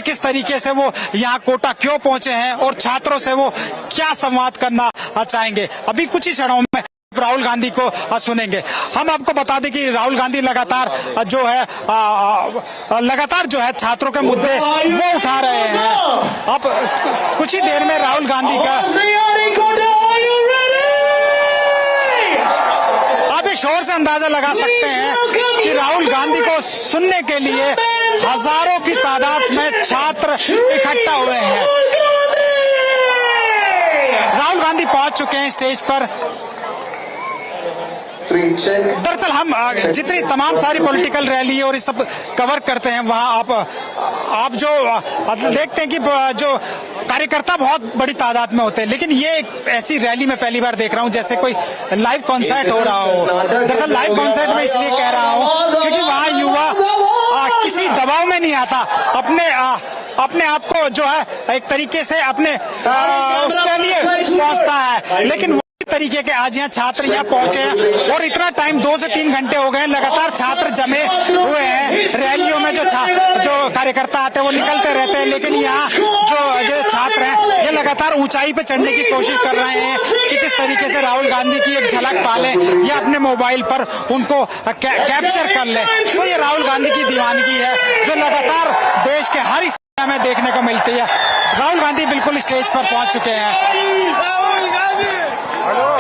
किस तरीके से वो यहाँ कोटा क्यों पहुंचे हैं और छात्रों से वो क्या संवाद करना चाहेंगे। अभी कुछ ही क्षणों में राहुल गांधी को सुनेंगे। हम आपको बता दें कि राहुल गांधी लगातार जो है छात्रों के मुद्दे वो उठा रहे हैं। अब कुछ ही देर में राहुल गांधी का आप इस शोर से अंदाजा लगा सकते हैं कि राहुल गांधी को सुनने के लिए हजारों की तादाद में छात्र इकट्ठा हुए हैं। राहुल गांधी पहुंच चुके हैं स्टेज पर। दरअसल हम जितनी तमाम सारी पॉलिटिकल रैली और इस सब कवर करते हैं वहां आप जो देखते हैं कि जो कार्यकर्ता बहुत बड़ी तादाद में होते हैं, लेकिन ये एक ऐसी रैली में पहली बार देख रहा हूं जैसे कोई लाइव कॉन्सर्ट हो रहा हो। दरअसल लाइव कॉन्सर्ट में इसलिए कह रहा हूं क्योंकि वहां युवा किसी दबाव में नहीं आता, अपने आप को जो है एक तरीके से अपने उसके लिए पहुंचता है। लेकिन तरीके के आज यहाँ छात्र यहाँ पहुंचे हैं और इतना टाइम 2 से 3 घंटे हो गए लगातार छात्र जमे हुए हैं। रैलियों में जो कार्यकर्ता आते हैं वो निकलते रहते हैं, लेकिन यहाँ जो छात्र हैं ये लगातार ऊंचाई पे चढ़ने की कोशिश कर रहे हैं कि किस तरीके से राहुल गांधी की एक झलक पा लें या अपने मोबाइल पर उनको कैप्चर कर लें। तो ये राहुल गांधी की दीवानगी है जो लगातार देश के हर हिस्से में देखने को मिलती है। राहुल गांधी बिल्कुल स्टेज पर पहुंच चुके हैं। Hello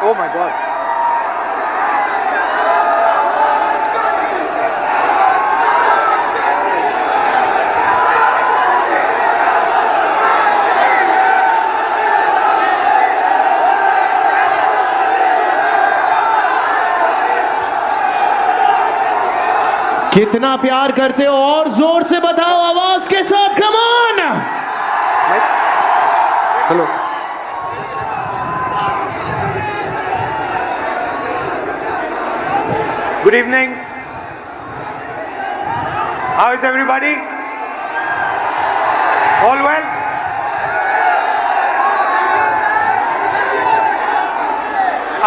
Oh my God. कितना प्यार करते हो और जोर से बताओ आवाज के साथ, come on. Hello Good evening. How is everybody? All well?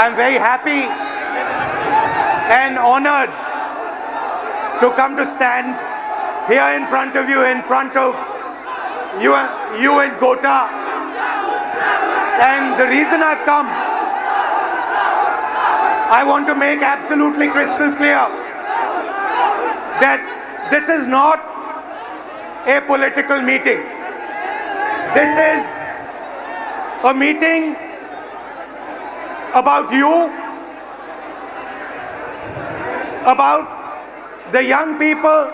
I'm very happy and honored to come to stand here in front of you, in front of you in Kota. And the reason I've come, I want to make absolutely crystal clear that this is not a political meeting. This is a meeting about you, about the young people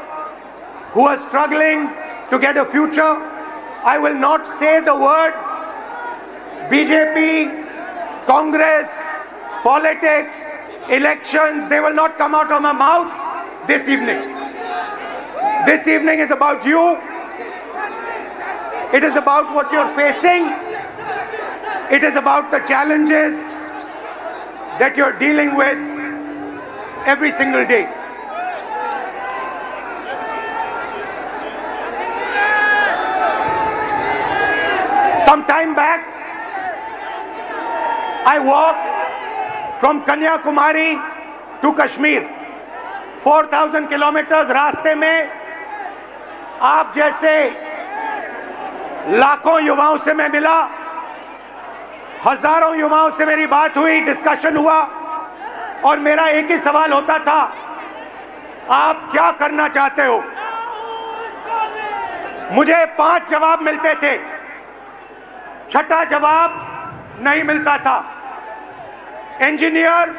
who are struggling to get a future. I will not say the words BJP, Congress, politics, elections. They will not come out of my mouth this evening. This evening is about you. It is about what you're facing. It is about the challenges that you're dealing with every single day. Some time back, I walked from Kanyakumari to Kashmir. 4,000 kilometers रास्ते में आप जैसे लाखों युवाओं से मैं मिला, हजारों युवाओं से मेरी बात हुई, डिस्कशन हुआ और मेरा एक ही सवाल होता था, आप क्या करना चाहते हो? मुझे 5 जवाब मिलते थे, छठा जवाब नहीं मिलता था। Engineer,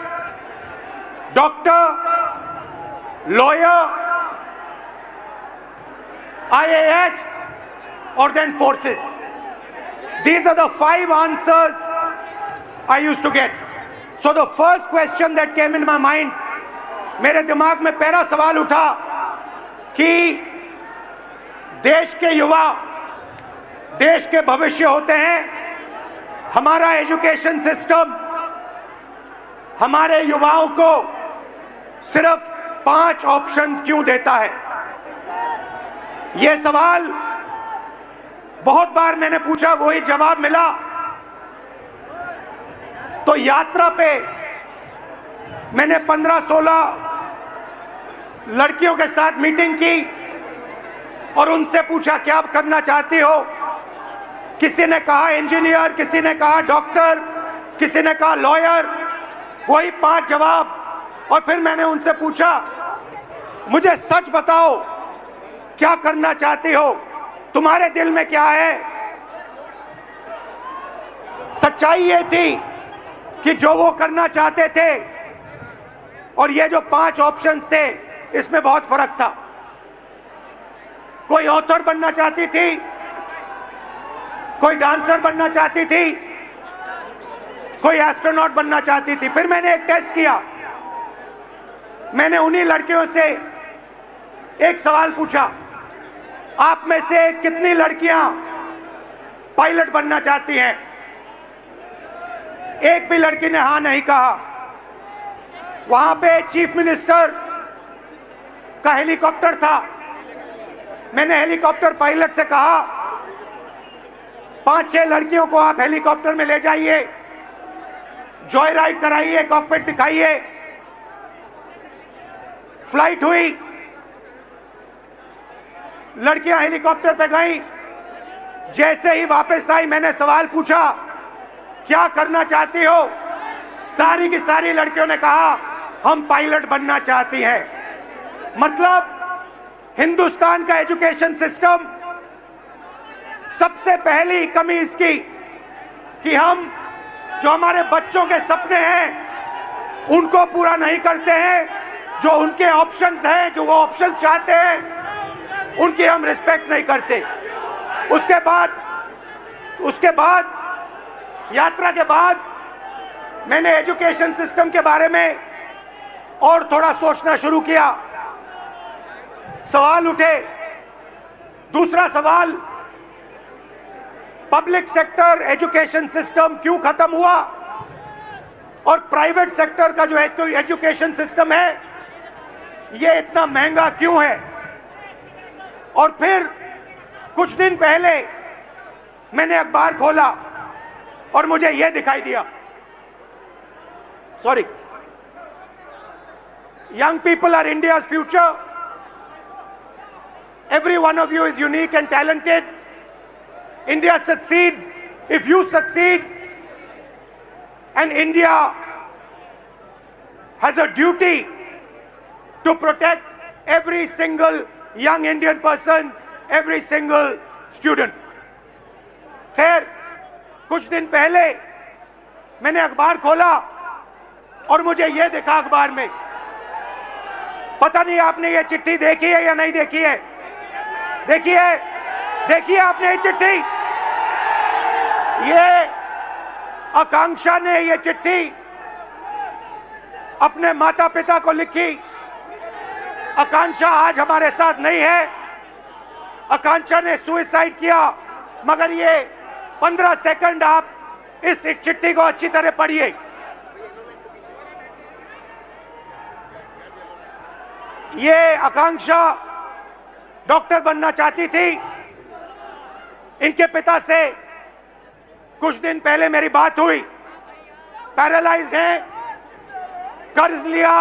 doctor, lawyer, IAS or then forces. These are the 5 answers I used to get. So the first question that came in my mind, मेरे दिमाग में पहला सवाल उठा कि देश के युवा देश के भविष्य होते हैं, हमारा एजुकेशन सिस्टम हमारे युवाओं को सिर्फ 5 ऑप्शंस क्यों देता है? यह सवाल बहुत बार मैंने पूछा, वही जवाब मिला। तो यात्रा पे मैंने 15-16 लड़कियों के साथ मीटिंग की और उनसे पूछा क्या करना चाहती हो। किसी ने कहा इंजीनियर, किसी ने कहा डॉक्टर, किसी ने कहा लॉयर, वही 5 जवाब। और फिर मैंने उनसे पूछा मुझे सच बताओ क्या करना चाहती हो, तुम्हारे दिल में क्या है? सच्चाई ये थी कि जो वो करना चाहते थे और ये जो 5 ऑप्शंस थे इसमें बहुत फर्क था। कोई ऑथर बनना चाहती थी, कोई डांसर बनना चाहती थी, कोई एस्ट्रोनॉट बनना चाहती थी। फिर मैंने एक टेस्ट किया, मैंने उन्हीं लड़कियों से एक सवाल पूछा, आप में से कितनी लड़कियां पायलट बनना चाहती हैं? एक भी लड़की ने हां नहीं कहा। वहां पे चीफ मिनिस्टर का हेलीकॉप्टर था। मैंने हेलीकॉप्टर पायलट से कहा 5-6 लड़कियों को आप हेलीकॉप्टर में ले जाइए, जॉय राइड कराइए, कॉकपिट दिखाइए। फ्लाइट हुई, लड़कियां हेलीकॉप्टर पे गईं। जैसे ही वापस आई मैंने सवाल पूछा क्या करना चाहती हो? सारी की सारी लड़कियों ने कहा हम पायलट बनना चाहती हैं। मतलब हिंदुस्तान का एजुकेशन सिस्टम, सबसे पहली कमी इसकी कि हम जो हमारे बच्चों के सपने हैं उनको पूरा नहीं करते हैं। जो उनके ऑप्शंस हैं, जो वो ऑप्शन चाहते हैं, उनकी हम रिस्पेक्ट नहीं करते। उसके बाद यात्रा के बाद मैंने एजुकेशन सिस्टम के बारे में और थोड़ा सोचना शुरू किया। सवाल उठे। दूसरा सवाल, पब्लिक सेक्टर एजुकेशन सिस्टम क्यों खत्म हुआ और प्राइवेट सेक्टर का जो एजुकेशन सिस्टम है ये इतना महंगा क्यों है? और फिर कुछ दिन पहले मैंने अखबार खोला और मुझे यह दिखाई दिया, sorry, young people are India's future. Every one of you is unique and talented. India succeeds if you succeed, and India has a duty to protect every single young Indian person, every single student. खैर, कुछ दिन पहले मैंने अखबार खोला और मुझे यह दिखा अखबार में। पता नहीं आपने ये चिट्ठी देखी है या नहीं देखी है? देखिए आपने ये चिट्ठी? ये आकांक्षा ने ये चिट्ठी अपने माता पिता को लिखी। आकांक्षा आज हमारे साथ नहीं है। आकांक्षा ने सुसाइड किया, मगर ये 15 सेकंड आप इस चिट्ठी को अच्छी तरह पढ़िए। ये आकांक्षा डॉक्टर बनना चाहती थी। इनके पिता से कुछ दिन पहले मेरी बात हुई। पैरालाइज्ड हैं, कर्ज लिया।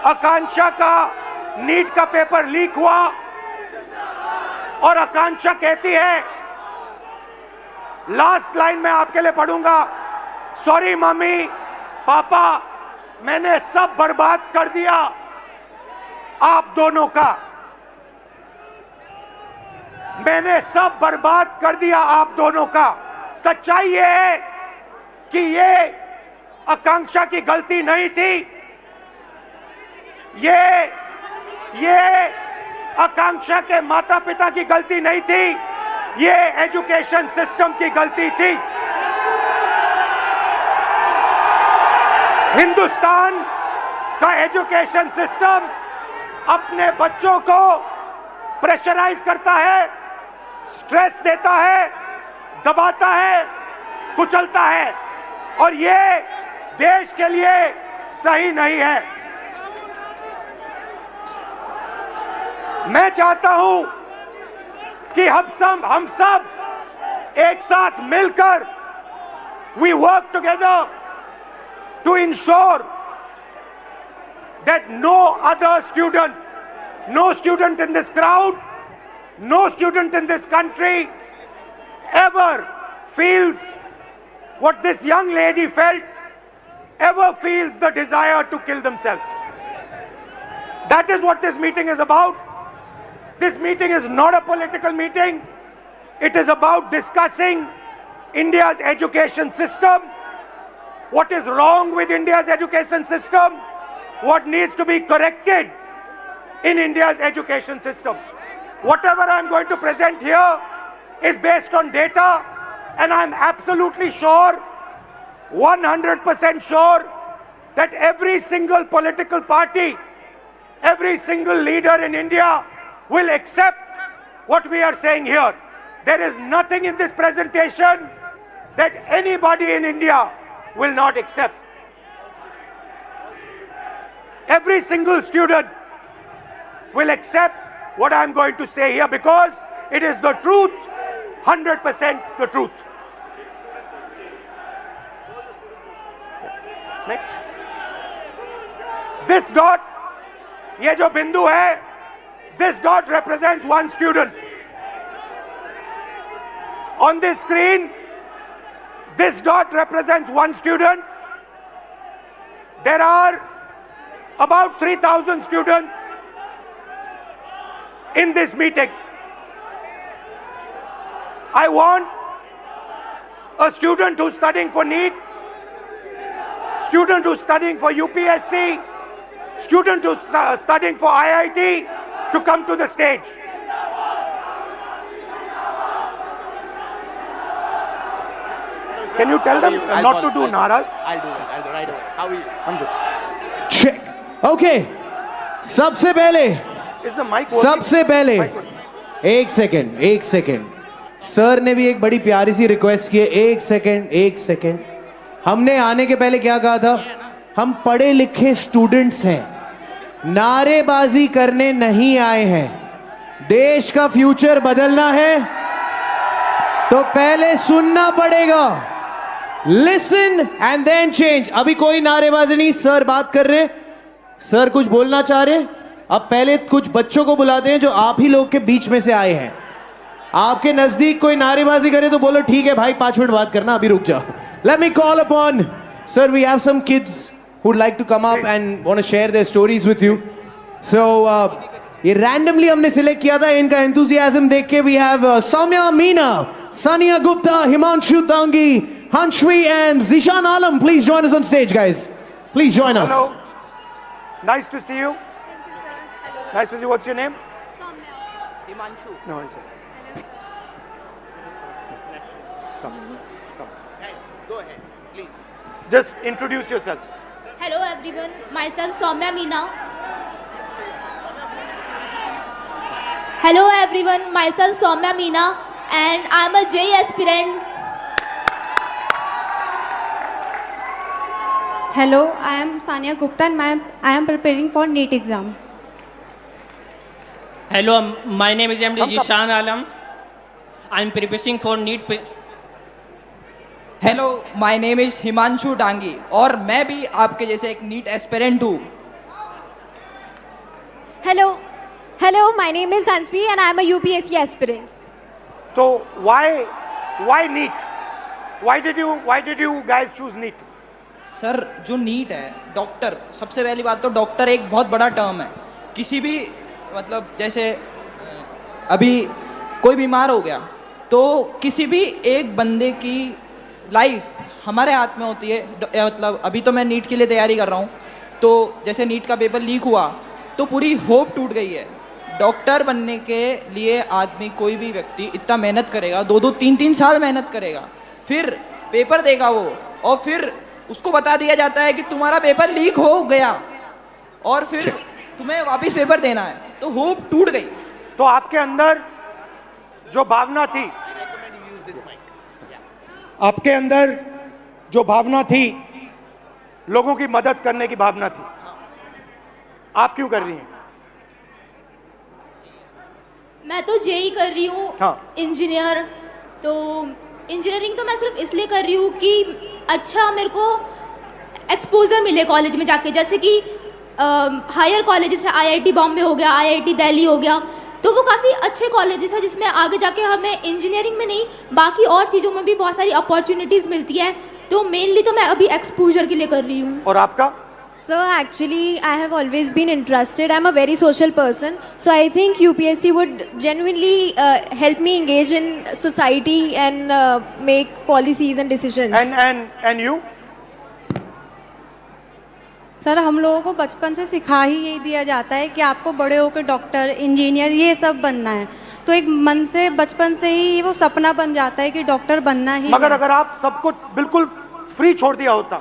आकांक्षा का नीट का पेपर लीक हुआ और आकांक्षा कहती है, लास्ट लाइन में आपके लिए पढ़ूंगा, सॉरी मम्मी पापा, मैंने सब बर्बाद कर दिया आप दोनों का। मैंने सब बर्बाद कर दिया आप दोनों का। सच्चाई ये है कि ये आकांक्षा की गलती नहीं थी। ये आकांक्षा के माता पिता की गलती नहीं थी। ये एजुकेशन सिस्टम की गलती थी। हिंदुस्तान का एजुकेशन सिस्टम अपने बच्चों को प्रेशराइज करता है स्ट्रेस देता है, दबाता है, कुचलता है, और ये देश के लिए सही नहीं है। मैं चाहता हूं कि हम सब एक साथ मिलकर we work together to ensure that no other student, no student in this crowd, no student in this country ever feels what this young lady felt, ever feels the desire to kill themselves. That is what this meeting is about. This meeting is not a political meeting. It is about discussing India's education system, what is wrong with India's education system, what needs to be corrected in India's education system. Whatever I'm going to present here is based on data, and I'm absolutely sure, 100% sure, that every single political party, every single leader in India will accept what we are saying here. There is nothing in this presentation that anybody in India will not accept. Every single student will accept what I'm going to say here because it is the truth, 100% the truth. Next. This dot, ये जो बिंदु है, this dot represents one student. On this screen, this dot represents one student. There are about 3,000 students in this meeting. I want a student who's studying for NEET, student who's studying for UPSC, student who's studying for IIT to come to the stage. Can you tell them not to do naras? I'll do it right away. How are you? I'm good. Check. Okay. सबसे पहले Is the mic working? सबसे पहले Mic working. एक second sir ने भी एक बड़ी प्यारी सी रिक्वेस्ट की है। एक सेकेंड हमने आने के पहले क्या कहा था? हम पढ़े लिखे स्टूडेंट्स हैं, नारेबाजी करने नहीं आए हैं। देश का फ्यूचर बदलना है तो पहले सुनना पड़ेगा। Listen and then change. अभी कोई नारेबाजी नहीं, सर बात कर रहे, सर कुछ बोलना चाह रहे। अब पहले कुछ बच्चों को बुलाते हैं जो आप ही लोग के बीच में से आए हैं। आपके नजदीक कोई नारेबाजी करे तो बोलो ठीक है भाई 5 मिनट बात करना, अभी रुक जाओ। Let me call upon sir, we have some kids who would like to come up and want to share their stories with you. So ये randomly हमने select किया था, इनका enthusiasm देख के we have Soumya Meena, Sania Gupta, Himanshu Dangi, Hanshvi and Zishan Alam. Please join us on stage, guys. Please join us. Hello. Nice to see you. Thank you, sir. Hello. Nice to see you. What's your name? Soumya. Himanshu. No, I said. Hello, sir. Come. Guys, go ahead, please. Just introduce yourself. Hello, everyone. Myself, Soumya Meena. Hello, everyone. Myself, Soumya Meena, and I'm a JEE aspirant. Hello, I am Sania Gupta and I am preparing for NEET exam. Hello, my name is MD Zishan Alam. I'm preparing for NEET. Hello, my name is Himanshu Dangi और मैं भी आपके जैसे एक NEET aspirant हूँ। Hello, my name is Hansvi and I am a UPSC aspirant. So why NEET? Why did you guys choose NEET? Sir जो NEET है, doctor, सबसे पहली बात तो डॉक्टर एक बहुत बड़ा टर्म है। किसी भी मतलब जैसे अभी कोई बीमार हो गया तो किसी भी एक बंदे की लाइफ हमारे हाथ में होती है। मतलब अभी तो मैं नीट के लिए तैयारी कर रहा हूँ, तो जैसे नीट का पेपर लीक हुआ तो पूरी होप टूट गई है। डॉक्टर बनने के लिए आदमी, कोई भी व्यक्ति इतना मेहनत करेगा, 2-2, 3-3 साल मेहनत करेगा, फिर पेपर देगा वो, और फिर उसको बता दिया जाता है कि तुम्हारा पेपर लीक हो गया और फिर तुम्हें वापस पेपर देना है, तो होप टूट गई। तो आपके अंदर जो भावना थी, आपके अंदर जो भावना थी, लोगों की मदद करने की भावना थी, आप क्यों कर रही हैं? मैं तो जेई कर रही हूँ, हाँ। इंजीनियर। तो इंजीनियरिंग तो मैं सिर्फ इसलिए कर रही हूँ कि अच्छा मेरे को एक्सपोजर मिले कॉलेज में जाके, जैसे कि हायर कॉलेजेस है, आईआईटी बॉम्बे हो गया, आईआईटी दिल्ली हो गया, तो वो काफ़ी अच्छे कॉलेजेस हैं जिसमें आगे जाके हमें इंजीनियरिंग में नहीं बाकी और चीज़ों में भी बहुत सारी अपॉर्चुनिटीज़ मिलती है। तो मेनली तो मैं अभी एक्सपोजर के लिए कर रही हूँ। और आपका? So actually, I have always been interested. I'm a very social person, so I think UPSC would genuinely help me engage in society and make policies and decisions. And you? Sir हम लोगों को बचपन से सिखा ही यही दिया जाता है कि आपको बड़े होकर डॉक्टर, इंजीनियर ये सब बनना है, तो एक मन से बचपन से ही वो सपना बन जाता है कि डॉक्टर बनना ही मगर है। अगर आप सब कुछ बिल्कुल फ्री छोड़ दिया होता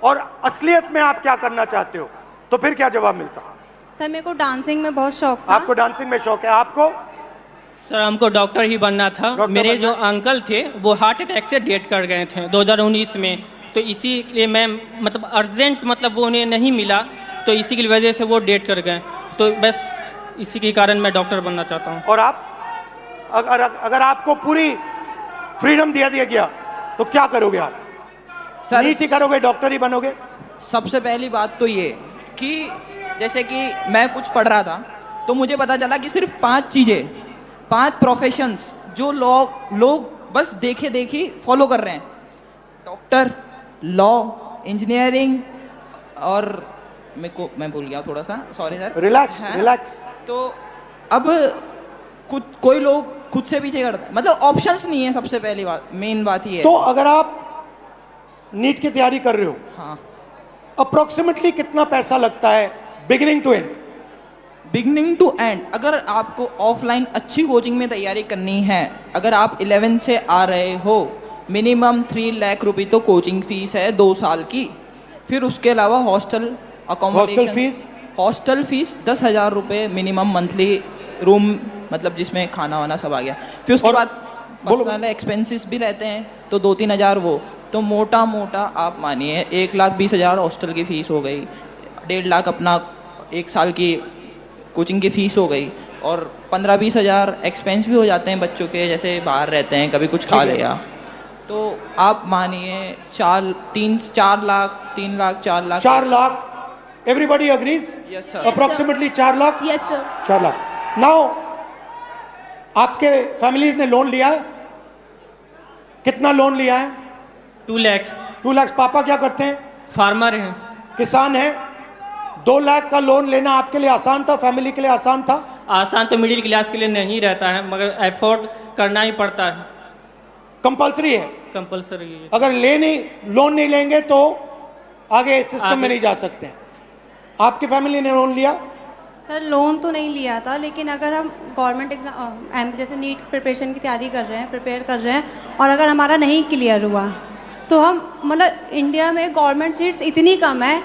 और असलियत में आप क्या करना चाहते हो, तो फिर क्या जवाब मिलता? सर मेरे को डांसिंग में बहुत शौक था। आपको डांसिंग में शौक है, आपको? सर हमको डॉक्टर ही बनना था। डॉक्टर मेरे बनना जो अंकल थे वो हार्ट अटैक से डेथ कर गए थे 2019 में, तो इसीलिए मैं मतलब अर्जेंट मतलब वो उन्हें नहीं मिला, तो इसी की वजह से वो डेथ कर गए। तो बस इसी के कारण मैं डॉक्टर बनना चाहता हूँ। और आप? अगर आपको पूरी फ्रीडम दिया गया तो क्या करोगे आप? सर नीट ही करोगे, डॉक्टर ही बनोगे? सबसे पहली बात तो ये कि जैसे कि मैं कुछ पढ़ रहा था तो मुझे पता चला कि सिर्फ 5 चीज़ें, 5 प्रोफेशंस जो लोग बस देखे देखी फॉलो कर रहे हैं: डॉक्टर, लॉ, इंजीनियरिंग और मैं भूल गया थोड़ा सा, सॉरी सर। रिलैक्स। तो अब कोई लोग खुद से पीछे करते हैं, मतलब ऑप्शंस नहीं है। सबसे पहली बात, मेन बात ये है। तो अगर आप नीट की तैयारी कर रहे हो, हाँ, अप्रोक्सीमेटली कितना पैसा लगता है beginning to end? Beginning to end अगर आपको ऑफलाइन अच्छी कोचिंग में तैयारी करनी है, अगर आप 11 से आ रहे हो, मिनिमम 3 लाख रुपए तो कोचिंग फीस है 2 साल की। फिर उसके अलावा हॉस्टल फीस 10,000 रुपये मिनिमम मंथली, रूम मतलब जिसमें खाना वाना सब आ गया। फिर उसके बाद पर्सनल एक्सपेंसेस भी रहते हैं तो 2-3 हज़ार वो, तो मोटा आप मानिए 1,20,000 हॉस्टल की फ़ीस हो गई, 1.5 लाख अपना 1 साल की कोचिंग की फ़ीस हो गई, और 15-20 हज़ार एक्सपेंस भी हो जाते हैं बच्चों के, जैसे बाहर रहते हैं कभी कुछ खा लिया, तो आप मानिए 4 lakh. Everybody agrees? Yes sir. Approximately 4 lakh? Yes sir. 4 lakh. Now आपके फैमिलीज ने लोन लिया है? कितना लोन लिया है? 2 लाख। 2 लाख। पापा क्या करते हैं? फार्मर हैं। किसान हैं। 2 लाख का लोन लेना आपके लिए आसान था, फैमिली के लिए आसान था? आसान तो मिडिल क्लास के लिए नहीं रहता है, मगर एफोर्ड करना ही पड़ता है, कंपलसरी है, कंपलसरी है। अगर लोन नहीं लेंगे तो आगे सिस्टम में नहीं जा सकते। आपकी फैमिली ने लोन लिया? सर लोन तो नहीं लिया था, लेकिन अगर हम गवर्नमेंट एग्जाम जैसे नीट प्रिपरेशन की तैयारी प्रिपेयर कर रहे हैं, और अगर हमारा नहीं क्लियर हुआ तो हम मतलब इंडिया में गवर्नमेंट सीट्स इतनी कम है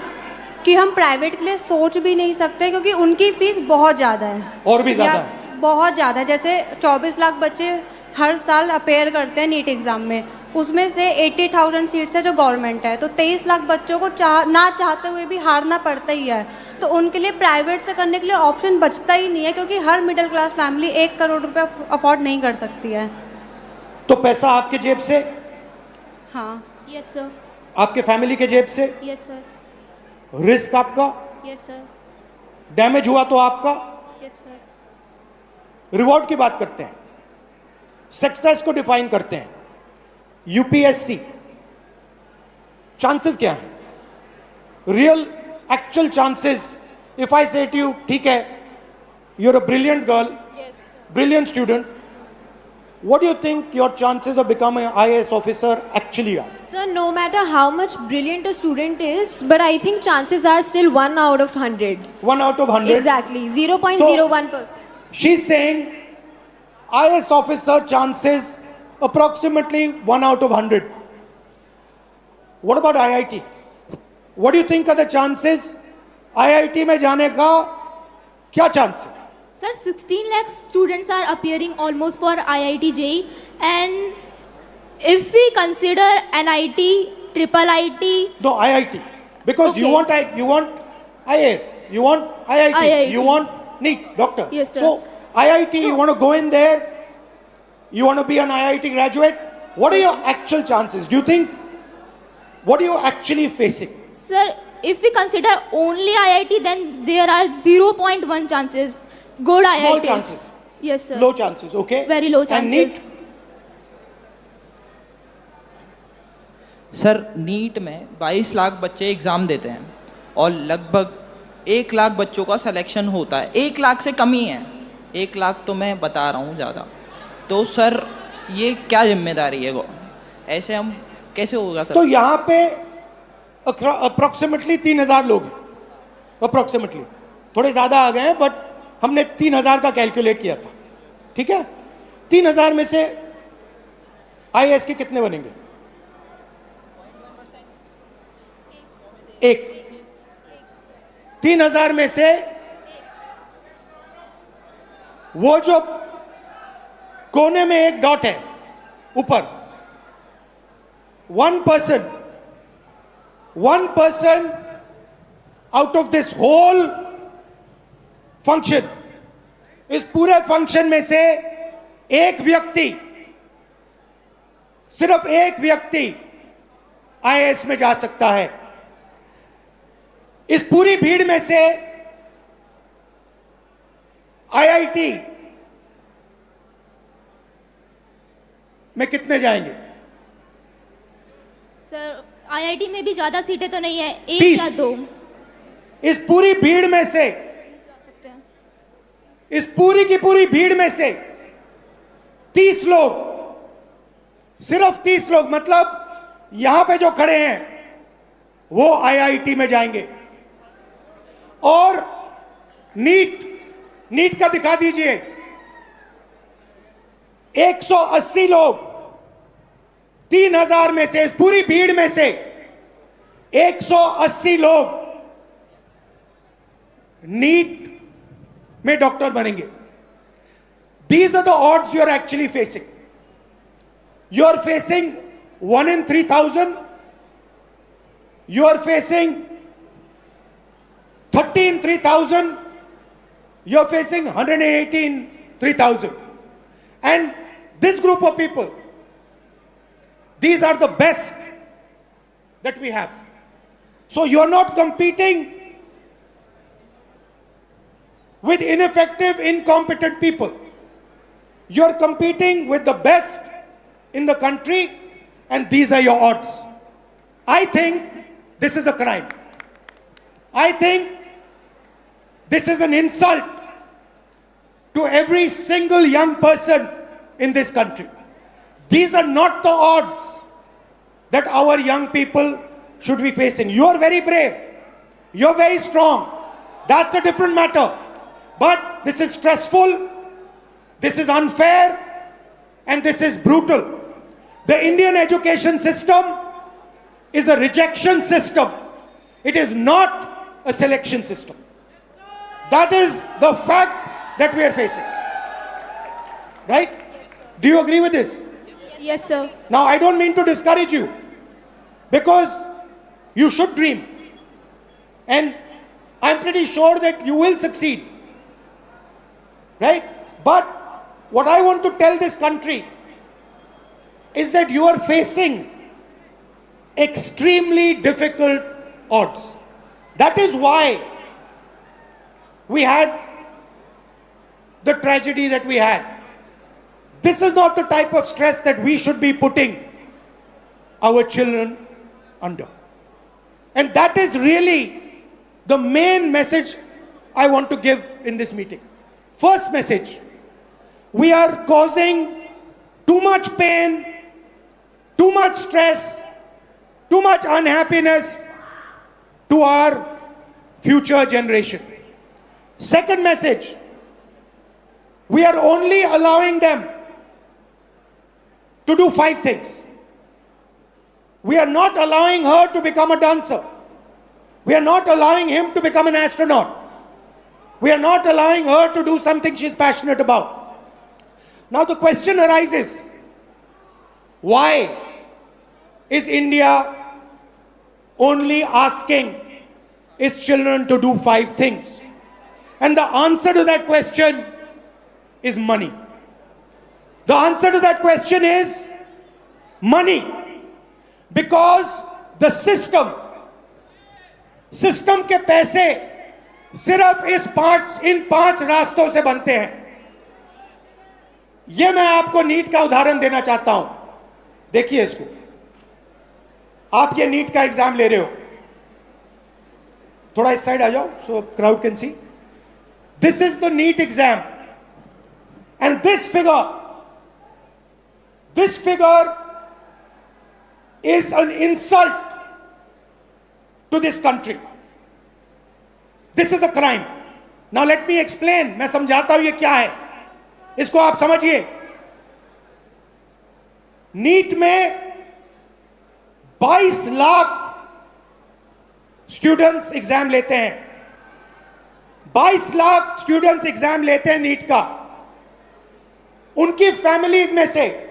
कि हम प्राइवेट के लिए सोच भी नहीं सकते, क्योंकि उनकी फ़ीस बहुत ज़्यादा है। और भी ज़्यादा है? बहुत ज़्यादा है। जैसे 24 लाख बच्चे हर साल अपेयर करते हैं नीट एग्ज़ाम में, उसमें से 80,000 सीट्स है जो गवर्नमेंट है, तो 23 लाख बच्चों को ना चाहते हुए भी हारना पड़ता ही है। तो उनके लिए प्राइवेट से करने के लिए ऑप्शन बचता ही नहीं है, क्योंकि हर मिडिल क्लास फैमिली 1 करोड़ रुपये अफोर्ड नहीं कर सकती है। तो पैसा आपके जेब से? हाँ। Yes sir. आपके फैमिली के जेब से? Yes sir. रिस्क आपका? Yes sir. डैमेज हुआ तो आपका? Yes sir. रिवॉर्ड की बात करते हैं, सक्सेस को डिफाइन करते हैं। यूपीएससी चांसेस क्या है? Real actual chances. If I say to you, ठीक है, you are a brilliant girl, brilliant student, what do you think your chances of becoming an IAS officer actually are? Sir, no matter how much brilliant a student is, but I think chances are still 1 out of 100. 1 out of 100? Exactly, 0.01%. She's saying IAS officer chances approximately 1 out of 100. What about IIT? What do you think are the chances? IIT में जाने का क्या chance है? Sir, 16 lakh students are appearing almost for IIT JEE, and if we consider NIT, triple IT, No, IIT. Because you Okay. want IAS, you want IIT, IIT. you want NEET, doctor. Yes, sir. So IIT, you want to go in there, you want to be an IIT graduate. What are your actual chances? Do you think, what are you actually facing? sir, if we consider only IIT, then there are 0.1 chances. Good Small IITs. chances. Yes, sir. Low chances, okay? Very low And NEET, chances. Sir NEET में 22 लाख बच्चे exam देते हैं और लगभग 1 लाख बच्चों का selection होता है। 1 लाख से कम ही है, 1 लाख तो मैं बता रहा हूँ ज़्यादा। तो सर ये क्या जिम्मेदारी है, ऐसे हम कैसे होगा सर? तो यहाँ पे अप्रोक्सीमेटली 3,000 लोग हैं, अप्रोक्सीमेटली थोड़े ज़्यादा आ गए हैं, बट हमने 3,000 का कैलकुलेट किया था, ठीक है? 3,000 में से IAS के कितने बनेंगे? एक। 3,000 में से वो जो कोने में एक डॉट है ऊपर, 1% out of this whole function, इस पूरे फंक्शन में से एक व्यक्ति, सिर्फ एक व्यक्ति IAS में जा सकता है। इस पूरी भीड़ में से IIT में कितने जाएंगे? सर, IIT में भी ज्यादा सीटें तो नहीं है, एक 30। या 2 इस पूरी भीड़ में से, जा सकते हैं। इस पूरी की पूरी भीड़ में से 30 लोग, सिर्फ 30 लोग, मतलब यहां पे जो खड़े हैं वो IIT में जाएंगे। और नीट का दिखा दीजिए, 180 लोग, 3,000 में से, इस पूरी भीड़ में से 180 लोग नीट में डॉक्टर बनेंगे। These are the odds you are actually facing. You are facing 1 in 3,000. You are facing 30 in 3,000. You are facing 180 in 3,000. And this group of people, these are the best that we have. So you are not competing with ineffective, incompetent people. You are competing with the best in the country, and these are your odds. I think this is a crime. I think this is an insult to every single young person in this country. These are not the odds that our young people should be facing. You are very brave. You are very strong. That's a different matter. But this is stressful, this is unfair, and this is brutal. The Indian education system is a rejection system. It is not a selection system. That is the fact that we are facing. Right? Do you agree with this? Yes, sir. Now, I don't mean to discourage you, because you should dream. And I'm pretty sure that you will succeed. Right? But what I want to tell this country is that you are facing extremely difficult odds. That is why we had the tragedy that we had. This is not the type of stress that we should be putting our children under. And that is really the main message I want to give in this meeting. First message, we are causing too much pain, too much stress, too much unhappiness to our future generation. Second message, we are only allowing them to do 5 things. We are not allowing her to become a dancer. We are not allowing him to become an astronaut. We are not allowing her to do something she's passionate about. Now the question arises, why is India only asking its children to do 5 things? And the answer to that question is money. The answer to that question is money. Because the system के पैसे सिर्फ इन 5 रास्तों से बनते हैं. यह मैं आपको नीट का उदाहरण देना चाहता हूं. देखिए इसको. आप ये नीट का एग्जाम ले रहे हो. थोड़ा इस साइड आ जाओ so crowd can see. This is the NEET exam. And this figure is an insult to this country. This is a crime. Now let me explain. मैं समझाता हूं ये क्या है. इसको आप समझिए. नीट में 22 लाख स्टूडेंट्स एग्जाम लेते हैं. 22 लाख स्टूडेंट्स एग्जाम लेते हैं नीट का. उनकी फैमिलीज में से,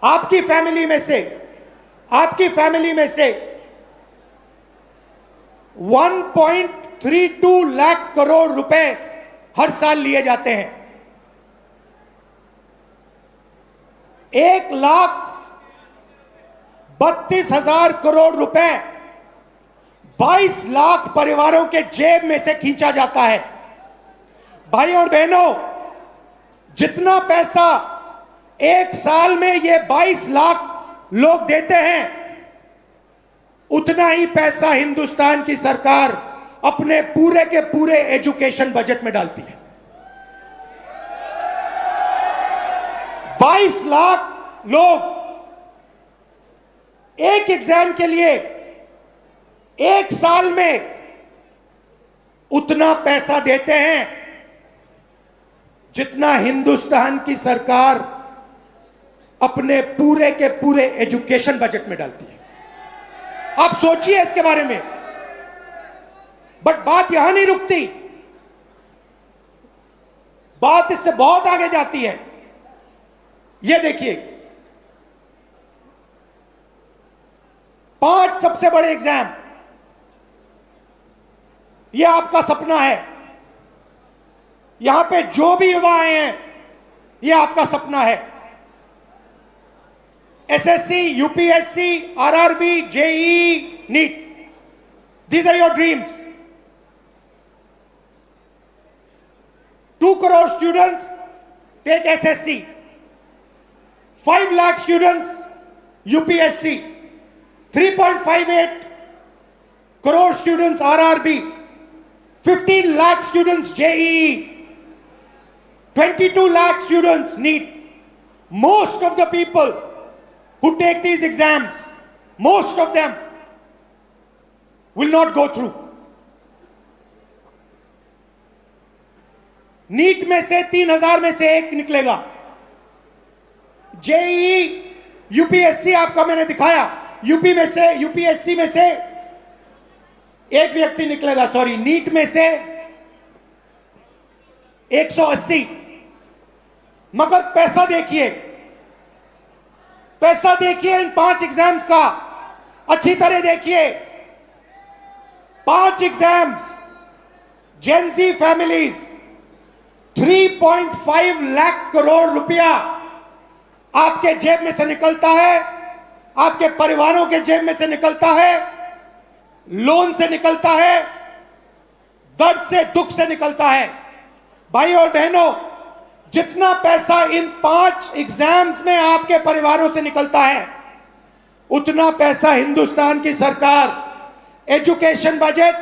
आपकी फैमिली में से 1.32 लाख करोड़ रुपए हर साल लिए जाते हैं. 1,32,000 करोड़ रुपए 22 लाख परिवारों के जेब में से खींचा जाता है. भाई और बहनों, जितना पैसा एक साल में ये 22 लाख लोग देते हैं, उतना ही पैसा हिंदुस्तान की सरकार अपने पूरे के पूरे एजुकेशन बजट में डालती है. 22 लाख लोग एक एग्जाम के लिए एक साल में उतना पैसा देते हैं जितना हिंदुस्तान की सरकार अपने पूरे के पूरे एजुकेशन बजट में डालती है. आप सोचिए इसके बारे में. बट बात यहां नहीं रुकती. बात इससे बहुत आगे जाती है. यह देखिए, 5 सबसे बड़े एग्जाम. यह आपका सपना है. यहां पे जो भी युवा आए हैं, यह आपका सपना है. SSC, UPSC, RRB, JEE, NEET. These are your dreams. 2 crore students take SSC. 5 lakh students UPSC. 3.58 crore students RRB. 15 lakh students JEE. 22 lakh students NEET. Most of the people who take these exams, most of them will not go through. NEET में से 3,000 में से एक निकलेगा. JEE, UPSC आपका मैंने दिखाया. UPSC में से एक व्यक्ति निकलेगा. सॉरी, नीट में से 180. मगर पैसा देखिए इन 5 एग्जाम्स का. अच्छी तरह देखिए. 5 exams, Gen Z families, 3.5 lakh crore रुपया आपके जेब में से निकलता है, आपके परिवारों के जेब में से निकलता है, लोन से निकलता है, दर्द से, दुख से निकलता है. भाई और बहनों, जितना पैसा इन 5 एग्जाम्स में आपके परिवारों से निकलता है, उतना पैसा हिंदुस्तान की सरकार education budget,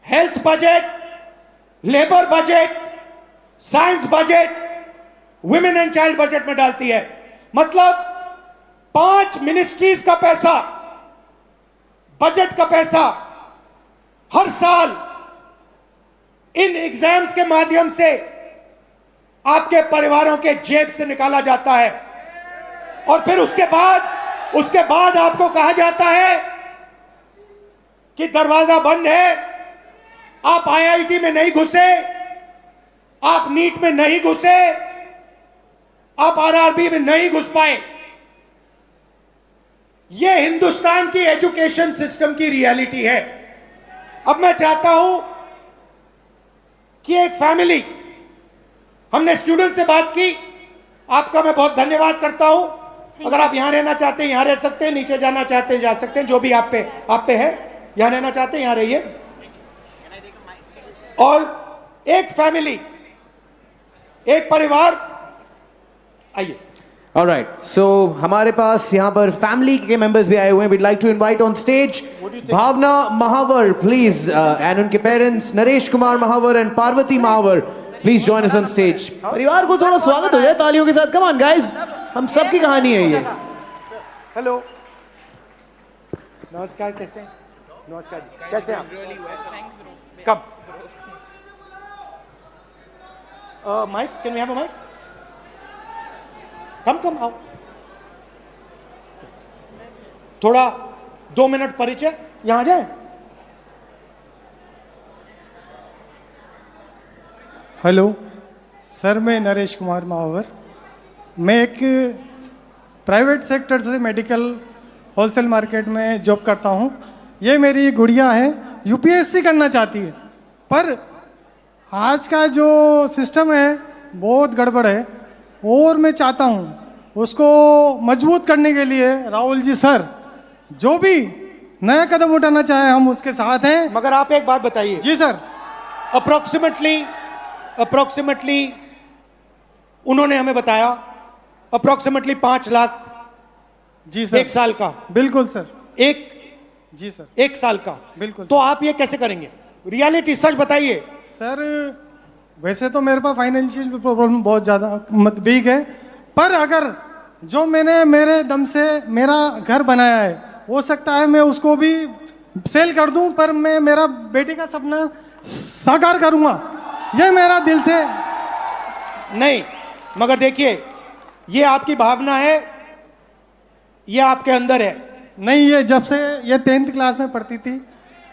health budget, labour budget, science budget, women and child budget में डालती है. मतलब 5 मिनिस्ट्रीज का पैसा, बजट का पैसा हर साल इन एग्जाम्स के माध्यम से आपके परिवारों के जेब से निकाला जाता है. और फिर उसके बाद आपको कहा जाता है कि दरवाजा बंद है, आप आईआईटी में नहीं घुसे, आप नीट में नहीं घुसे, आप आरआरबी में नहीं घुस पाए। यह हिंदुस्तान की एजुकेशन सिस्टम की रियलिटी है। अब मैं चाहता हूं कि एक फैमिली, हमने स्टूडेंट से बात की, आपका मैं बहुत धन्यवाद करता हूं। अगर आप यहां रहना चाहते हैं यहां रह सकते हैं, नीचे जाना चाहते हैं जा सकते हैं, जो भी आप पे है। यहां रहना चाहते हैं यहां रहिए। और एक फैमिली, एक परिवार, आइए। ऑलराइट, सो हमारे पास यहाँ पर फैमिली के मेंबर्स भी आए हुए हैं। We'd like to invite on stage Bhavna Mahawar please, and उनके parents Naresh Kumar Mahawar and Parvati Mahawar, please join us on stage. परिवार को थोड़ा स्वागत हो जाए तालियों के साथ। कम ऑन गाइस, हम सबकी कहानी है ये। हेलो, नमस्कार, कैसे हैं? नमस्कार जी, कैसे हैं आप? कब? Mic, can we have a mic? Come आओ। थोड़ा 2 मिनट परिचय, यहां आ जाए। हेलो सर, मैं नरेश कुमार महावर। मैं एक प्राइवेट सेक्टर से मेडिकल होलसेल मार्केट में जॉब करता हूं। ये मेरी गुड़िया है, यूपीएससी करना चाहती है, पर आज का जो सिस्टम है बहुत गड़बड़ है, और मैं चाहता हूं उसको मजबूत करने के लिए राहुल जी सर जो भी नया कदम उठाना चाहे हम उसके साथ हैं। मगर आप एक बात बताइए। जी सर। अप्रोक्सीमेटली उन्होंने हमें बताया अप्रोक्सीमेटली 5 लाख। जी सर। 1 साल का। बिल्कुल सर। जी सर। 1 साल का। बिल्कुल। तो आप ये कैसे करेंगे? रियलिटी सच बताइए सर। वैसे तो मेरे पास फाइनेंशियल प्रॉब्लम बहुत ज़्यादा बिग है, पर अगर जो मैंने मेरे दम से मेरा घर बनाया है, हो सकता है मैं उसको भी सेल कर दूं, पर मैं मेरा बेटे का सपना साकार करूंगा, ये मेरा दिल से। नहीं, मगर देखिए ये आपकी भावना है, ये आपके अंदर है। नहीं, ये जब से ये 10th क्लास में पढ़ती थी,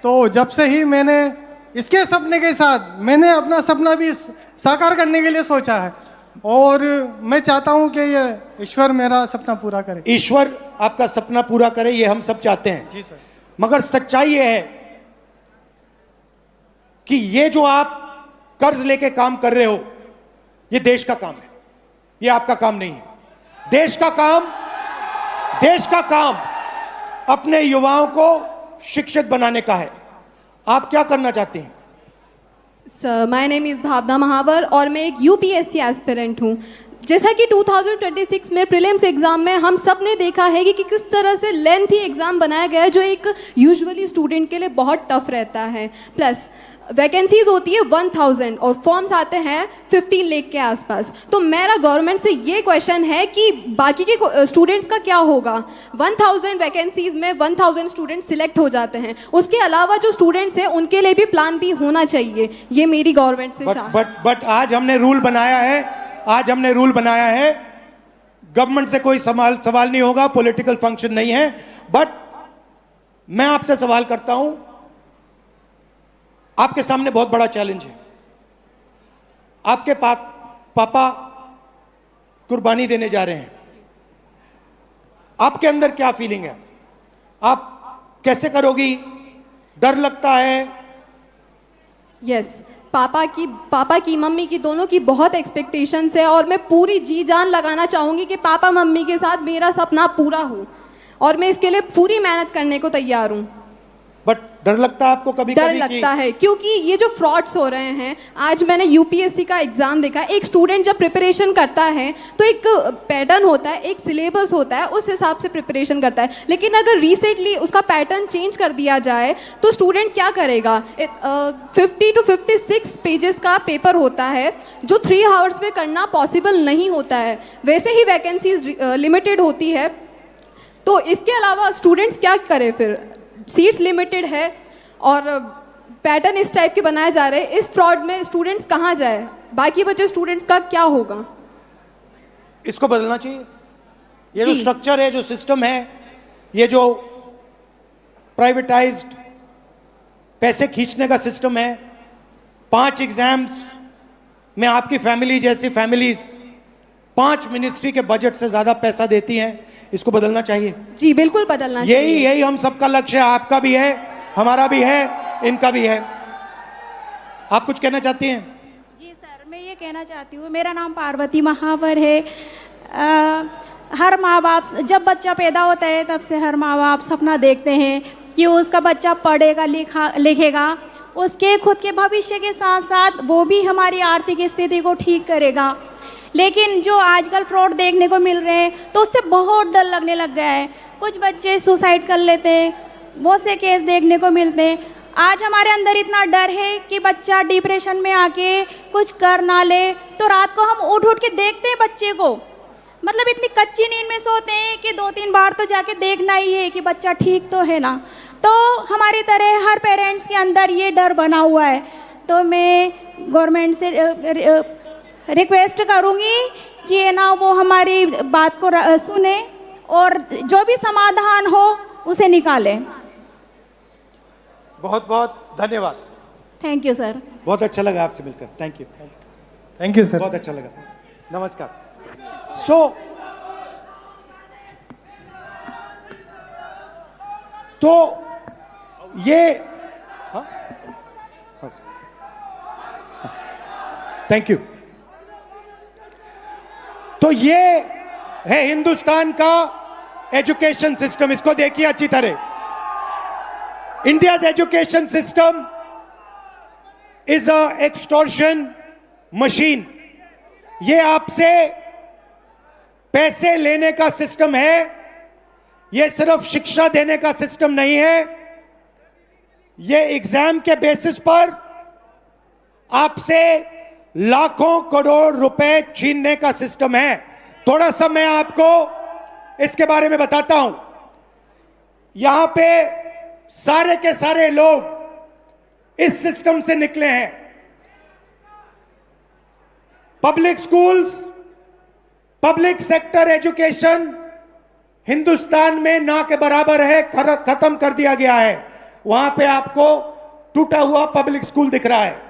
तो जब से ही मैंने इसके सपने के साथ मैंने अपना सपना भी साकार करने के लिए सोचा है, और मैं चाहता हूं कि ये ईश्वर मेरा सपना पूरा करे। ईश्वर आपका सपना पूरा करे, ये हम सब चाहते हैं। जी सर। मगर सच्चाई ये है कि ये जो आप कर्ज लेके काम कर रहे हो, ये देश का काम है, ये आपका काम नहीं है। देश का काम अपने युवाओं को शिक्षित बनाने का है। आप क्या करना चाहते हैं? सर, माय नेम इज़ भावना महावर और मैं एक यूपीएससी एस्पिरेंट हूँ। जैसा कि 2026 में प्रीलिम्स एग्ज़ाम में हम सब ने देखा है कि किस तरह से लेंथी एग्ज़ाम बनाया गया है, जो एक यूजुअली स्टूडेंट के लिए बहुत टफ रहता है। प्लस वैकेंसीज होती है 1000 और फॉर्म्स आते हैं 15 लाख के आसपास। तो मेरा गवर्नमेंट से ये क्वेश्चन है कि बाकी के स्टूडेंट्स का क्या होगा? 1000 वैकेंसीज में 1000 स्टूडेंट सिलेक्ट हो जाते हैं, उसके अलावा जो स्टूडेंट्स हैं उनके लिए भी प्लान बी होना चाहिए। ये मेरी गवर्नमेंट से बट आज हमने रूल बनाया है, गवर्नमेंट से कोई सवाल नहीं होगा, पॉलिटिकल फंक्शन नहीं है। बट मैं आपसे सवाल करता हूं, आपके सामने बहुत बड़ा चैलेंज है। आपके पापा कुर्बानी देने जा रहे हैं, आपके अंदर क्या फीलिंग है? आप कैसे करोगी? डर लगता है? यस, पापा की मम्मी की दोनों की बहुत एक्सपेक्टेशंस है, और मैं पूरी जी जान लगाना चाहूँगी कि पापा मम्मी के साथ मेरा सपना पूरा हो, और मैं इसके लिए पूरी मेहनत करने को तैयार हूँ। बट डर लगता है आपको? कभी डर लगता है, क्योंकि ये जो फ्रॉड्स हो रहे हैं। आज मैंने यूपीएससी का एग्जाम देखा। एक स्टूडेंट जब प्रिपरेशन करता है तो एक पैटर्न होता है, एक सिलेबस होता है, उस हिसाब से प्रिपरेशन करता है। लेकिन अगर रिसेंटली उसका पैटर्न चेंज कर दिया जाए तो स्टूडेंट क्या करेगा? 50 to 56 पेजेस का पेपर होता है, जो 3 आवर्स में करना पॉसिबल नहीं होता है। वैसे ही वैकेंसीज लिमिटेड होती है, तो इसके अलावा स्टूडेंट्स क्या करें फिर? सीट्स लिमिटेड है और पैटर्न इस टाइप के बनाए जा रहे हैं। इस फ्रॉड में स्टूडेंट्स कहाँ जाए? बाकी बचे स्टूडेंट्स का क्या होगा? इसको बदलना चाहिए। ये जो स्ट्रक्चर है, जो सिस्टम है, ये जो प्राइवेटाइज्ड पैसे खींचने का सिस्टम है, 5 एग्जाम्स में आपकी फैमिली जैसी फैमिलीज 5 मिनिस्ट्री के बजट से ज्यादा पैसा देती हैं, इसको बदलना चाहिए। जी बिल्कुल बदलना चाहिए। यही हम सबका लक्ष्य है, आपका भी है, हमारा भी है, इनका भी है। आप कुछ कहना चाहती हैं? जी सर, मैं ये कहना चाहती हूँ, मेरा नाम पार्वती महावर है। हर माँ बाप जब बच्चा पैदा होता है तब से हर माँ बाप सपना देखते हैं कि उसका बच्चा पढ़ेगा लिखेगा, उसके खुद के भविष्य के साथ साथ वो भी हमारी आर्थिक स्थिति को ठीक करेगा। लेकिन जो आजकल फ्रॉड देखने को मिल रहे हैं तो उससे बहुत डर लगने लग गया है। कुछ बच्चे सुसाइड कर लेते हैं, बहुत से केस देखने को मिलते हैं। आज हमारे अंदर इतना डर है कि बच्चा डिप्रेशन में आके कुछ कर ना ले, तो रात को हम उठ उठ के देखते हैं बच्चे को, मतलब इतनी कच्ची नींद में सोते हैं कि 2-3 बार तो जाके देखना ही है कि बच्चा ठीक तो है ना। तो हमारी तरह हर पेरेंट्स के अंदर ये डर बना हुआ है। तो मैं गवर्नमेंट से रिक्वेस्ट करूँगी कि ये ना वो हमारी बात को सुने और जो भी समाधान हो उसे निकालें। बहुत बहुत धन्यवाद। Thank you sir. बहुत अच्छा लगा आपसे मिलकर। Thank you. Thank you sir. बहुत अच्छा लगा। नमस्कार। तो ये थैंक यू। तो ये है हिंदुस्तान का एजुकेशन सिस्टम। इसको देखिए अच्छी तरह। India's education system is a extortion machine. ये आपसे पैसे लेने का सिस्टम है, ये सिर्फ शिक्षा देने का सिस्टम नहीं है। ये एग्जाम के बेसिस पर आपसे लाखों करोड़ रुपए छीनने का सिस्टम है। थोड़ा सा मैं आपको इसके बारे में बताता हूं। यहां पे सारे के सारे लोग इस सिस्टम से निकले हैं। Public schools, public sector education Hindustan में ना के बराबर है, खत्म कर दिया गया है। वहां पे आपको टूटा हुआ पब्लिक स्कूल दिख रहा है।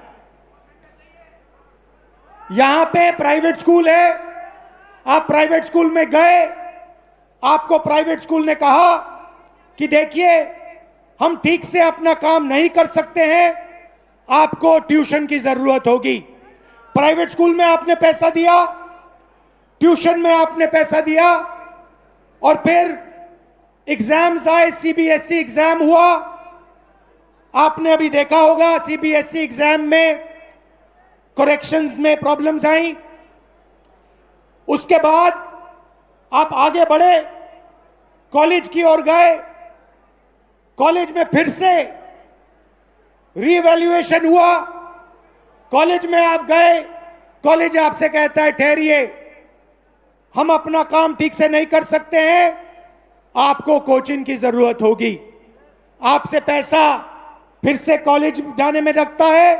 यहां पे प्राइवेट स्कूल है। आप प्राइवेट स्कूल में गए, आपको प्राइवेट स्कूल ने कहा कि देखिए हम ठीक से अपना काम नहीं कर सकते हैं, आपको ट्यूशन की जरूरत होगी। प्राइवेट स्कूल में आपने पैसा दिया, ट्यूशन में आपने पैसा दिया, और फिर एग्जाम्स आए, सीबीएसई एग्जाम हुआ। आपने अभी देखा होगा सीबीएसई एग्जाम में करेक्शंस में प्रॉब्लम्स आई। उसके बाद आप आगे बढ़े, कॉलेज की ओर गए, कॉलेज में फिर से रीवैल्यूएशन हुआ। कॉलेज में आप गए, कॉलेज आपसे कहता है ठहरिए, हम अपना काम ठीक से नहीं कर सकते हैं, आपको कोचिंग की जरूरत होगी। आपसे पैसा फिर से कॉलेज जाने में लगता है,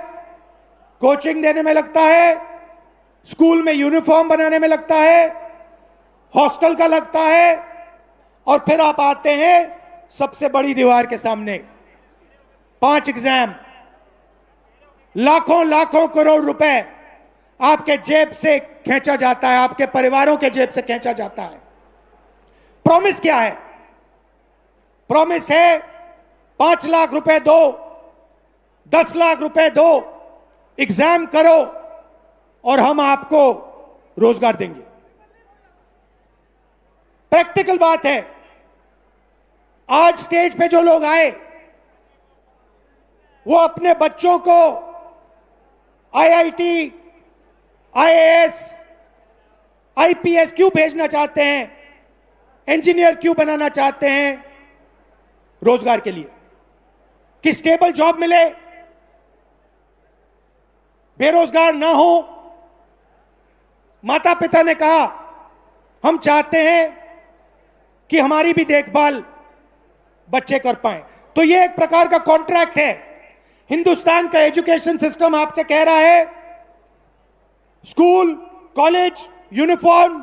कोचिंग देने में लगता है, स्कूल में यूनिफॉर्म बनाने में लगता है, हॉस्टल का लगता है, और फिर आप आते हैं सबसे बड़ी दीवार के सामने। 5 एग्जाम, लाखों लाखों करोड़ रुपए आपके जेब से खींचा जाता है, आपके परिवारों के जेब से खींचा जाता है। प्रॉमिस क्या है? प्रॉमिस है 5 लाख रुपए दो, 10 लाख रुपए दो, एग्जाम करो और हम आपको रोजगार देंगे। प्रैक्टिकल बात है। आज स्टेज पे जो लोग आए वो अपने बच्चों को आईआईटी, आईएएस, आईपीएस क्यों भेजना चाहते हैं, इंजीनियर क्यों बनाना चाहते हैं? रोजगार के लिए, कि स्टेबल जॉब मिले, बेरोजगार ना हो। माता पिता ने कहा हम चाहते हैं कि हमारी भी देखभाल बच्चे कर पाए। तो ये एक प्रकार का कॉन्ट्रैक्ट है। हिंदुस्तान का एजुकेशन सिस्टम आपसे कह रहा है school, college, uniform,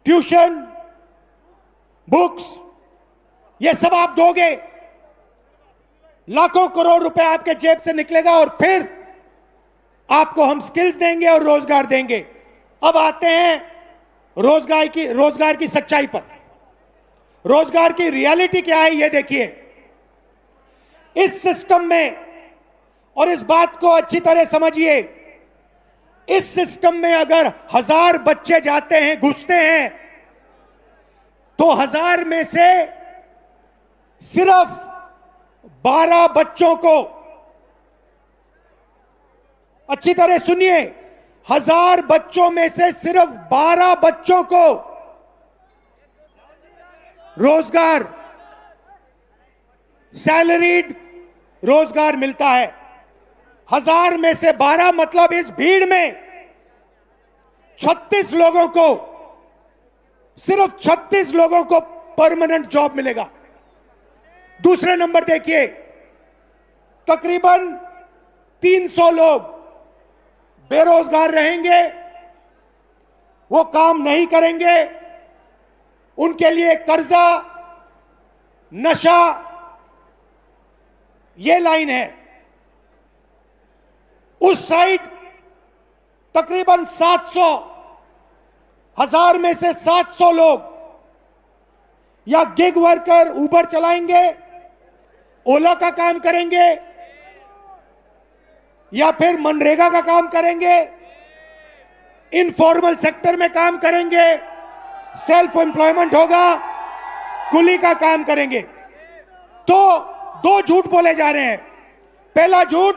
tuition, books, ये सब आप दोगे, लाखों करोड़ रुपए आपके जेब से निकलेगा, और फिर आपको हम स्किल्स देंगे और रोजगार देंगे। अब आते हैं रोजगार की सच्चाई पर। रोजगार की रियलिटी क्या है ये देखिए। इस सिस्टम में, और इस बात को अच्छी तरह समझिए, इस सिस्टम में अगर 1000 बच्चे जाते हैं, घुसते हैं, तो 1000 में से सिर्फ 12 बच्चों को, अच्छी तरह सुनिए, 1000 बच्चों में से सिर्फ 12 बच्चों को रोजगार, सैलरीड रोजगार मिलता है। 1000 में से 12 मतलब इस भीड़ में 36 लोगों को, सिर्फ 36 लोगों को परमानेंट जॉब मिलेगा। दूसरे नंबर देखिए, तकरीबन 300 लोग बेरोजगार रहेंगे, वो काम नहीं करेंगे, उनके लिए कर्जा, नशा, ये लाइन है। उस साइड तकरीबन 700, 1000 में से 700 लोग या गिग वर्कर, उबर चलाएंगे, ओला का काम करेंगे, या फिर मनरेगा का काम करेंगे, इनफॉर्मल सेक्टर में काम करेंगे, सेल्फ एम्प्लॉयमेंट होगा, कुली का काम करेंगे। तो 2 झूठ बोले जा रहे हैं। पहला झूठ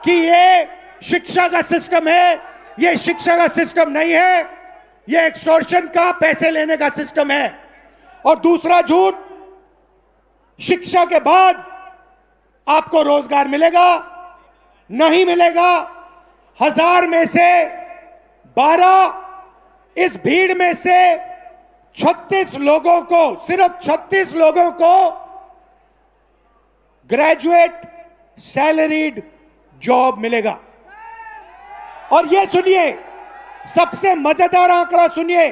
कि ये शिक्षा का सिस्टम है, ये शिक्षा का सिस्टम नहीं है, ये एक्सटॉर्शन का, पैसे लेने का सिस्टम है। और दूसरा झूठ, शिक्षा के बाद आपको रोजगार मिलेगा, नहीं मिलेगा। 1000 में से 12, इस भीड़ में से 36 लोगों को, सिर्फ 36 लोगों को ग्रेजुएट सैलरीड जॉब मिलेगा। और ये सुनिए, सबसे मजेदार आंकड़ा सुनिए,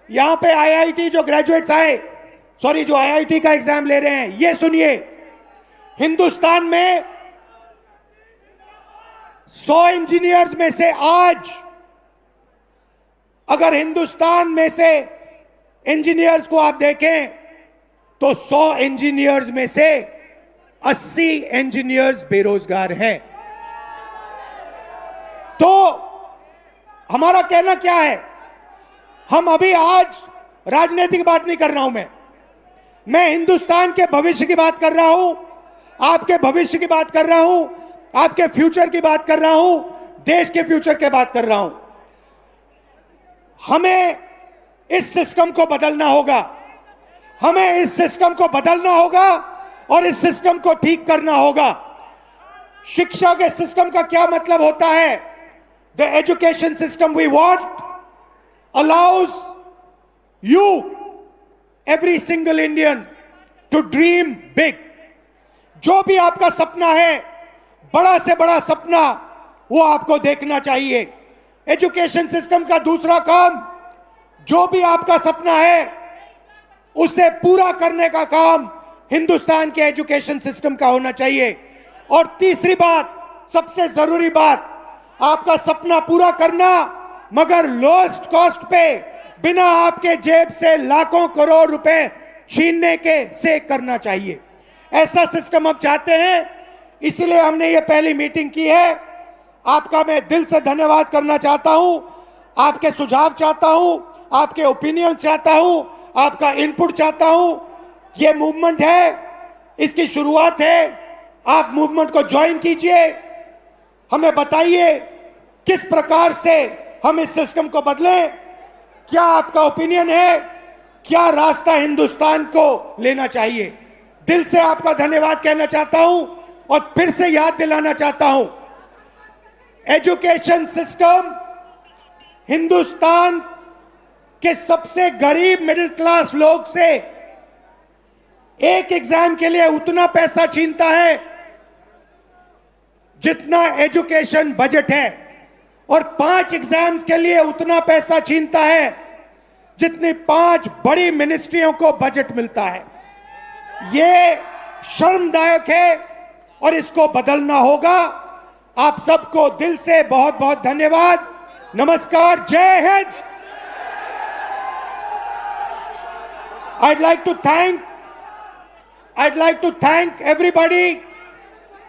यहां पे आईआईटी जो ग्रेजुएट्स आए, सॉरी जो आईआईटी का एग्जाम ले रहे हैं, ये सुनिए, हिंदुस्तान में 100 इंजीनियर्स में से आज, अगर हिंदुस्तान में से इंजीनियर्स को आप देखें तो 100 इंजीनियर्स में से 80 इंजीनियर्स बेरोजगार हैं। तो हमारा कहना क्या है, हम अभी आज राजनीति की बात नहीं कर रहा हूं, मैं हिंदुस्तान के भविष्य की बात कर रहा हूं, आपके भविष्य की बात कर रहा हूं, आपके फ्यूचर की बात कर रहा हूं, देश के फ्यूचर की बात कर रहा हूं। हमें इस सिस्टम को बदलना होगा, हमें इस सिस्टम को बदलना होगा और इस सिस्टम को ठीक करना होगा। शिक्षा के सिस्टम का क्या मतलब होता है? The education system we want allows you, every single Indian, to dream big. जो भी आपका सपना है, बड़ा से बड़ा सपना, वो आपको देखना चाहिए। एजुकेशन सिस्टम का दूसरा काम, जो भी आपका सपना है उसे पूरा करने का काम हिंदुस्तान के एजुकेशन सिस्टम का होना चाहिए। और तीसरी बात, सबसे जरूरी बात, आपका सपना पूरा करना मगर लोएस्ट कॉस्ट पे, बिना आपके जेब से लाखों करोड़ रुपए छीनने के से करना चाहिए। ऐसा सिस्टम हम चाहते हैं, इसलिए हमने ये पहली मीटिंग की है। आपका मैं दिल से धन्यवाद करना चाहता हूं, आपके सुझाव चाहता हूं, आपके ओपिनियन चाहता हूं, आपका इनपुट चाहता हूं। ये मूवमेंट है, इसकी शुरुआत है, आप मूवमेंट को ज्वाइन कीजिए, हमें बताइए किस प्रकार से हम इस सिस्टम को बदलें, क्या आपका ओपिनियन है, क्या रास्ता हिंदुस्तान को लेना चाहिए। दिल से आपका धन्यवाद कहना चाहता हूं और फिर से याद दिलाना चाहता हूं, एजुकेशन सिस्टम हिंदुस्तान के सबसे गरीब मिडिल क्लास लोग से एक एग्जाम के लिए उतना पैसा छीनता है जितना एजुकेशन बजट है, और 5 एग्जाम्स के लिए उतना पैसा छीनता है जितनी 5 बड़ी मिनिस्ट्रियों को बजट मिलता है। ये शर्मदायक है और इसको बदलना होगा। आप सबको दिल से बहुत बहुत धन्यवाद। नमस्कार, जय Hind. I'd like to thank everybody,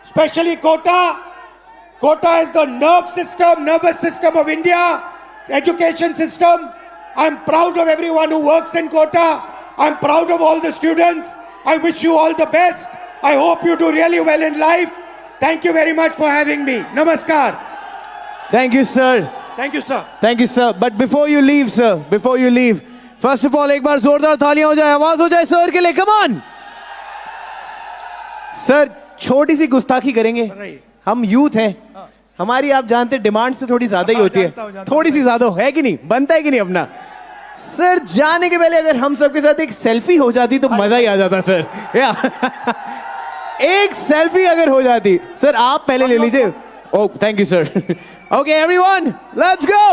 especially Kota. Kota is the nervous system of India, education system. I'm proud of everyone who works in Kota. I'm proud of all the students. I wish you all the best. I hope you do really well in life. Thank you very much for having me. Namaskar. Thank you, sir. Thank you, sir. Thank you, sir. But before you leave, sir, before you leave, first of all, एक बार जोरदार तालियां हो जाए, आवाज हो जाए sir के लिए, come on. सर, छोटी सी गुस्ताखी करेंगे। हम यूथ हैं, हमारी आप जानते डिमांड से थोड़ी ज्यादा ही होती है, थोड़ी सी ज्यादा है कि नहीं, बनता है कि नहीं अपना। सर, जाने के पहले अगर हम सबके साथ एक सेल्फी हो जाती तो मजा ही आ जाता सर। या एक सेल्फी अगर हो जाती। सर, आप पहले ले लीजिए। Oh, thank you sir. Okay everyone, let's go.